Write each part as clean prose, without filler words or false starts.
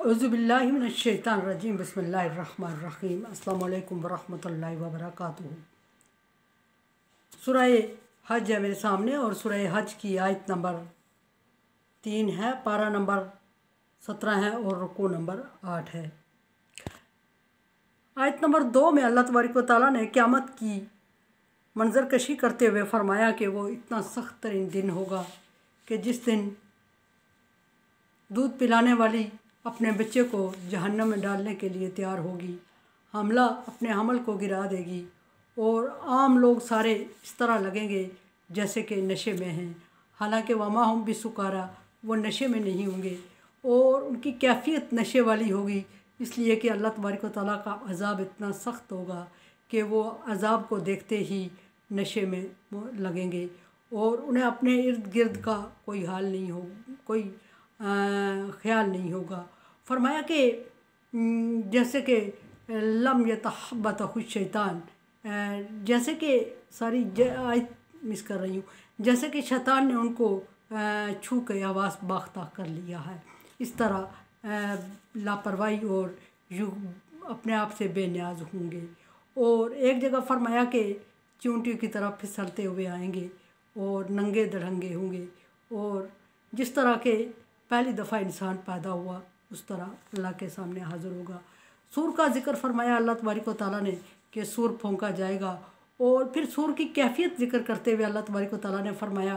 औज़ुबिल्लाहि मिनश्शैतानिर्रजीम बिस्मिल्लाहिर्रहमानिर्रहीम अस्सलामु अलैकुम वरहमतुल्लाहि वबरकातुहू। सूरह हज है मेरे सामने और सूरह हज की आयत नंबर 3 है, पारा नंबर 17 है और रुकू नंबर 8 है। आयत नंबर 2 में अल्लाह तबारक व तआला ने क़यामत की मंजर कशी करते हुए फरमाया कि वो इतना सख्त तरीन दिन होगा कि जिस दिन दूध पिलाने वाली अपने बच्चे को जहन्नम में डालने के लिए तैयार होगी, हमला अपने हमल को गिरा देगी और आम लोग सारे इस तरह लगेंगे जैसे कि नशे में हैं, हालांकि वमा हम भी सुकारा, वो नशे में नहीं होंगे और उनकी कैफियत नशे वाली होगी, इसलिए कि अल्लाह तबारक व तआला का अज़ाब इतना सख्त होगा कि वो अज़ाब को देखते ही नशे में लगेंगे और उन्हें अपने इर्द गिर्द का कोई हाल नहीं हो, कोई ख्याल नहीं होगा। फरमाया कि जैसे कि लम यतहब्बतहु शैतान, जैसे कि सारी आयत मिस कर रही हूँ, जैसे कि शैतान ने उनको छू के आवाज़ बाख्ता कर लिया है, इस तरह लापरवाही और अपने आप से बेनियाज होंगे। और एक जगह फरमाया कि चूंटियों की तरह फिसलते हुए आएंगे और नंगे दढ़ंगे होंगे और जिस तरह के पहली दफ़ा इंसान पैदा हुआ उस तरह अल्लाह के सामने हाज़िर होगा। सूर का जिक्र फरमाया अल्लाह तबारक व तआला ने कि सूर फूंका जाएगा और फिर सूर की कैफियत जिक्र करते हुए अल्लाह तबारक व तआला ने फरमाया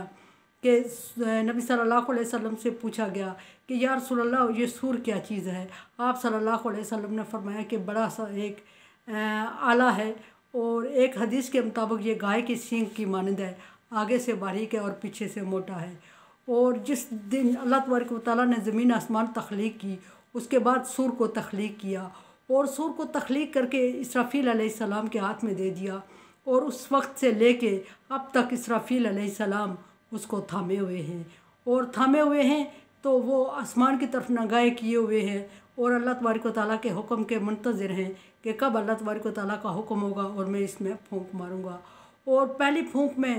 कि नबी सल्लल्लाहु अलैहि वसल्लम से पूछा गया कि या रसूल अल्लाह ये सूर क्या चीज़ है। आप सल्लल्लाहु अलैहि वसल्लम ने फरमाया कि बड़ा सा एक आला है और एक हदीस के मुताबिक ये गाय की सींग की मानंद है, आगे से बारीक है और पीछे से मोटा है। और जिस दिन अल्लाह तबारक व तआला ने ज़मीन आसमान तख्लीक की उसके बाद सूर को तख्लीक किया और सूर को तख्लीक करके इसराफील अलैहिस्सलाम के हाथ में दे दिया और उस वक्त से लेके अब तक इसराफील अलैहिस्सलाम उसको थामे हुए हैं और थामे हुए हैं तो वो आसमान की तरफ नगाह किए हुए हैं और अल्लाह तबारक व तआला के हुक्म के मुंतज़िर हैं कि कब अल्लाह तबारक व तआला का हुक्म होगा और मैं इसमें फूंक मारूंगा। और पहली फूंक में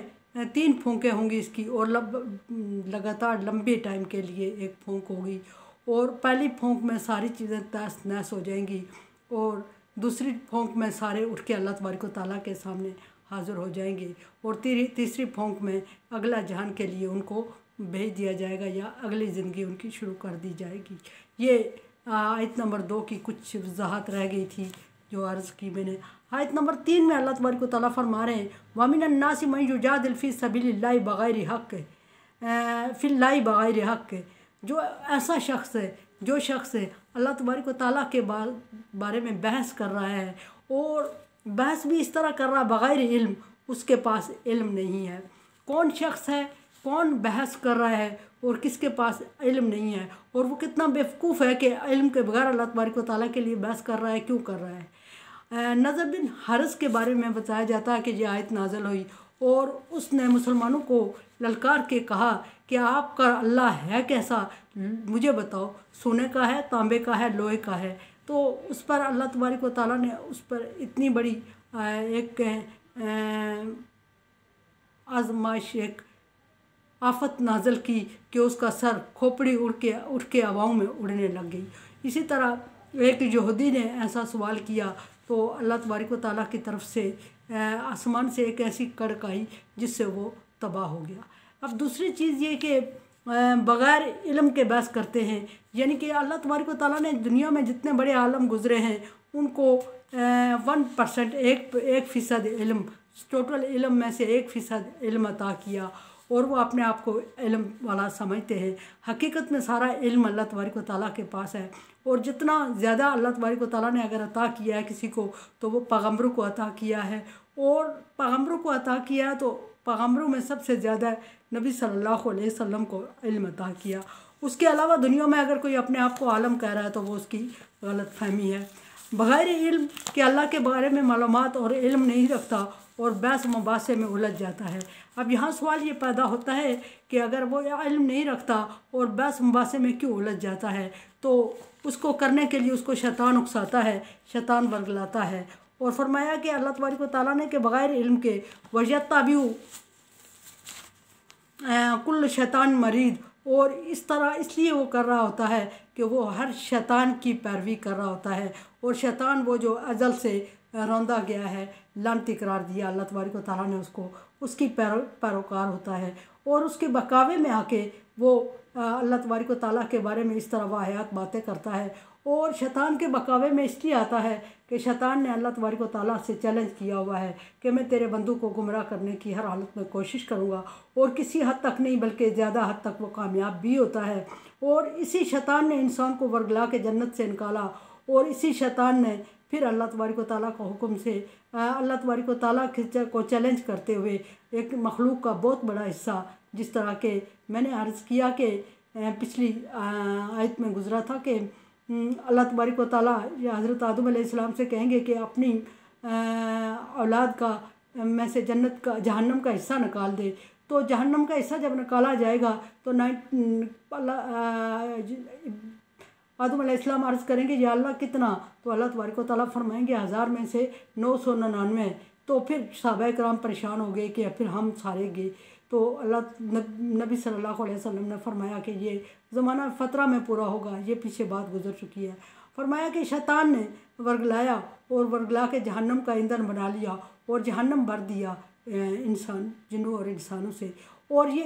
3 फूंकें होंगी इसकी और लगातार लंबे टाइम के लिए एक फूंक होगी और पहली फूंक में सारी चीज़ें तहस नहस हो जाएंगी और दूसरी फूंक में सारे उठ के अल्लाह तबारक व तआला के सामने हाज़िर हो जाएंगे और तीसरी फूंक में अगला जहान के लिए उनको भेज दिया जाएगा या अगली ज़िंदगी उनकी शुरू कर दी जाएगी। ये आयत नंबर 2 की कुछ वजाहत रह गई थी जो अर्ज़ की मैंने। आयत नंबर 3 में अल्लाह तबारक व तआला फरमा रहे हैं वमिनन नासि मन युजादिल फी सबिलिल्लाहि बगैरि हक़ फिल्लाहि बगैरि हक़, जो ऐसा शख्स है, जो शख्स है अल्लाह तबारक व तआला के बारे में बहस कर रहा है और बहस भी इस तरह कर रहा है बगैर इल्म, उसके पास इल्म नहीं है। कौन शख्स है, कौन बहस कर रहा है और किसके पास इल्म नहीं है और वो कितना बेवकूफ़ है कि इल्म के बगैर अल्लाह तबारक व तआला के लिए बहस कर रहा है, क्यों कर रहा है। नज़र बिन हारिस के बारे में बताया जाता है कि ये आयत नाज़िल हुई और उसने मुसलमानों को ललकार के कहा कि आपका अल्लाह है कैसा, मुझे बताओ, सोने का है, तांबे का है, लोहे का है। तो उस पर अल्लाह तबारक व तआला ने उस पर इतनी बड़ी एक आजमाइश, एक आफत नाजल की कि उसका सर खोपड़ी उठ के हवाओं में उड़ने लग गई। इसी तरह एक यहूदी ने ऐसा सवाल किया तो अल्लाह तबारक व तआला की तरफ से आसमान से एक ऐसी कड़क आई जिससे वो तबाह हो गया। अब दूसरी चीज़ ये कि बग़ैर इल्म के बहस करते हैं, यानी कि अल्लाह तबारक व तआला ने दुनिया में जितने बड़े आलम गुज़रे हैं उनको 1% 1% इल्म, टोटल इल्म में से 1% इल्म अता किया और वो अपने आप को इल्म वाला समझते हैं। हकीकत में सारा इल्म अल्लाह तबारक व तआला के पास है और जितना ज़्यादा अल्लाह तबारक व तआला ने अगर अता किया है किसी को तो वो पैगम्बरों को अता किया है और पैगम्बरों को अता किया है तो पैगम्बरों में सबसे ज़्यादा नबी सल्लल्लाहु अलैहि वसल्लम को इल्म अता किया। उसके अलावा दुनिया में अगर कोई अपने आप को आलम कह रहा है तो वो उसकी गलत फहमी है। बग़ैर इल्म के अल्लाह के बारे में मालूमात और इल्म नहीं रखता और बहस मुबासे में उलझ जाता है। अब यहाँ सवाल ये पैदा होता है कि अगर वो इल्म नहीं रखता और बहस मुबासे में क्यों उलझ जाता है, तो उसको करने के लिए उसको शैतान उकसाता है, शैतान वर्गलाता है। और फरमाया कि अल्लाह तबारक व तआला ने कि बग़ैर इल्म के वयत्तबिउ कुल्ल शैतान मरीद, और इस तरह इसलिए वो कर रहा होता है कि वो हर शैतान की पैरवी कर रहा होता है। और शैतान वो जो अज़ल से रौंदा गया है, लानती करार दिया अल्लाह तबारक व तआला ने उसको, उसकी पैरोकार होता है। और उसके बहकावे में आके वो अल्लाह तबारक व तआला के बारे में इस तरह वाहियात बातें करता है। और शैतान के बहकावे में इसलिए आता है कि शैतान ने अल्लाह तबारक व तआला से चैलेंज किया हुआ है कि मैं तेरे बंदू को गुमराह करने की हर हालत में कोशिश करूँगा। और किसी हद तक नहीं बल्कि ज़्यादा हद तक वो कामयाब भी होता है। और इसी शैतान ने इंसान को वर्गला के जन्नत से निकाला। और इसी शैतान ने फिर अल्लाह तबारक व तआला के हुक्म से अल्लाह तबारक व तआला को चैलेंज करते हुए एक मखलूक का बहुत बड़ा हिस्सा, जिस तरह के मैंने अर्ज़ किया कि पिछली आयत में गुज़रा था कि अल्लाह तबारक व तआला हज़रत आदम अलैहिस्सलाम से कहेंगे कि अपनी औलाद का में से जन्नत का जहन्नम का हिस्सा निकाल दे। तो जहन्नम का हिस्सा जब निकाला जाएगा तो आदम अलैहिस्सलाम अर्ज़ करेंगे या अल्लाह कितना? तो अल्लाह तबारक व तआला फरमाएंगे 1000 में से 999। तो फिर सहाबा कराम परेशान हो गए कि फिर हम सारे गए। तो नबी सल्लल्लाहु अलैहि वसल्लम ने फरमाया कि ये ज़माना फ़तरा में पूरा होगा, ये पीछे बात गुजर चुकी है। फरमाया कि शैतान ने वर्गलाया और वर्गला के जहन्नम का ईंधन बना लिया और जहन्नम भर दिया इंसान जिन्नों और इंसानों से। और ये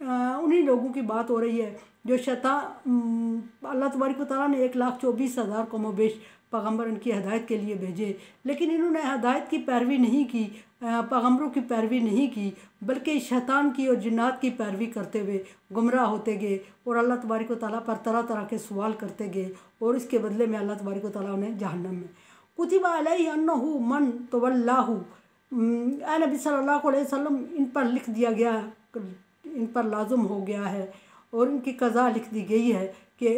उन्हीं लोगों की बात हो रही है जो शैतान अल्लाह तबारक व तआला ने 1,24,000 कमोबेश पैगम्बर इनकी हदायत के लिए भेजे, लेकिन इन्होंने हदायत की पैरवी नहीं की, पैगम्बरों की पैरवी नहीं की, बल्कि शैतान की और जिन्नात की पैरवी करते हुए गुमराह होते गए और अल्लाह तबारक व तआला पर तरह तरह के सवाल करते गए। और इसके बदले में अल्लाह तबारक व तआला उन्हें जहन्नम में कुतिबा अलैहि अन्नहु मन तवल्लाहु, नबी सल्लल्लाहु अलैहि वसल्लम इन पर लिख दिया गया, इन पर लाजुम हो गया है और इनकी कज़ा लिख दी गई है कि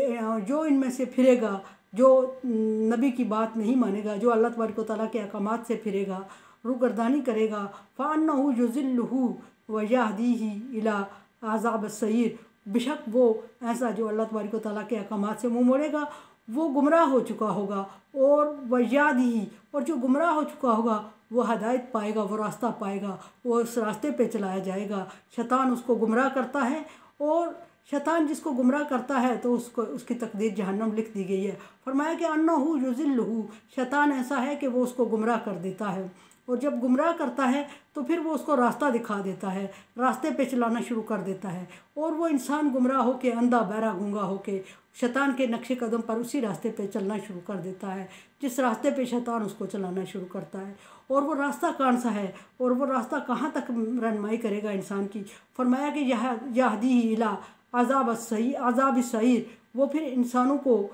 जो इनमें से फिरेगा, जो नबी की बात नहीं मानेगा, जो अल्लाह तबारक व तआला के अहकामात से फिरेगा, रूगर्दानी करेगा, फ़अन्नहु युज़िल्लुहु व यहदीही इला अज़ाब सईर, बेशक वो ऐसा जो अल्लाह तबारक व तआला के अहकामात से मुँह मोड़ेगा वो गुमराह हो चुका होगा। और वयादही, और जो गुमराह हो चुका होगा वो हदायत पाएगा, वो रास्ता पाएगा, वो उस रास्ते पे चलाया जाएगा। शैतान उसको गुमराह करता है और शैतान जिसको गुमराह करता है तो उसको उसकी तकदीर जहन्नम लिख दी गई है। फरमाया कि अन्नहु युज़िल्लुहु, शैतान ऐसा है कि वो उसको गुमराह कर देता है और जब गुमराह करता है तो फिर वो उसको रास्ता दिखा देता है, रास्ते पे चलाना शुरू कर देता है और वो इंसान गुमराह होके अंधा बहरा गूंगा होके शैतान के नक्शे कदम पर उसी रास्ते पे चलना शुरू कर देता है जिस रास्ते पे शैतान उसको चलाना शुरू करता है। और वो रास्ता कौन सा है और वो रास्ता कहाँ तक रहनुमाई करेगा इंसान की? फरमाया कि यहदी इला अज़ाब सईर, वो फिर इंसानों को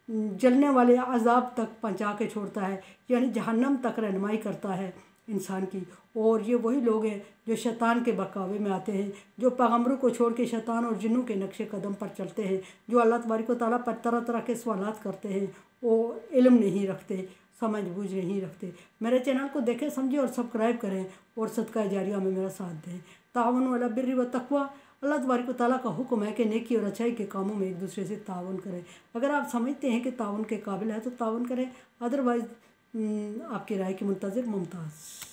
जलने वाले अज़ाब तक पहुँचा के छोड़ता है, यानी जहन्नम तक रहनुमाई करता है इंसान की। और ये वही लोग हैं जो शैतान के बहकावे में आते हैं, जो पैगम्बरों को छोड़ के शैतान और जिन्नों के नक्शे कदम पर चलते हैं, जो अल्लाह तबारक व तआला पर तरह तरह के सवालात करते हैं, वो इल्म नहीं रखते, समझ बूझ नहीं रखते। मेरे चैनल को देखें, समझें और सब्सक्राइब करें और सदका जारिया में मेरा साथ दें। ताअवनु अला बिर्रि व तक़वा, अल्लाह तबारक व तआला का हुक्म है कि नेकी और अच्छाई के कामों में एक दूसरे से तावन करें। अगर आप समझते हैं कि तावन के काबिल है तो तावन करें, अदरवाइज़ आपकी राय की मुंतज़िर मुमताज़।